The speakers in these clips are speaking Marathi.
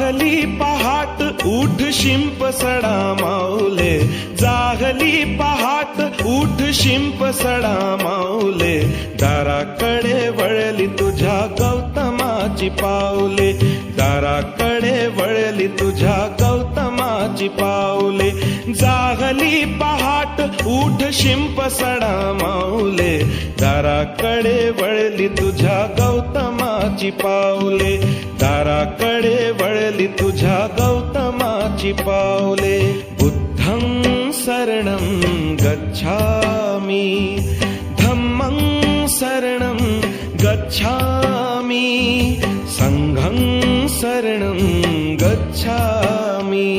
जाहली पहाट उठ शिंप सडा माऊले, जाहली पहाट उठ शिंप सडा माऊले, दाराकडे वळली तुझ्या गौतमाची पावले, दाराकडे वळली तुझ्या गौतमाची पावले. जाहली पहाट उठ शिंप सडा माऊले, दाराकडे वळली तुझ्या गौतमाची पावले, दाराकडे वळली तुझ्या गौतमाची पावले. बुद्धं शरणं गच्छामि, धम्मं शरणं गच्छामि, संघं शरणं गच्छामि.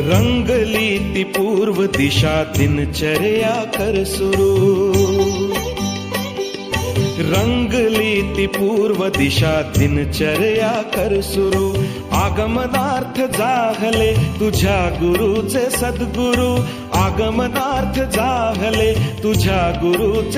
रंगली ती पूर्व दिशा दिनचर्या कर सुरू, रंगली ती पूर्व दिशा दिनचर्या कर सुरू. आगमनार्थ जाहले तुझ्या गुरुचे सद्गुरु, आगमनार्थ जाहले तुझ्या गुरुचे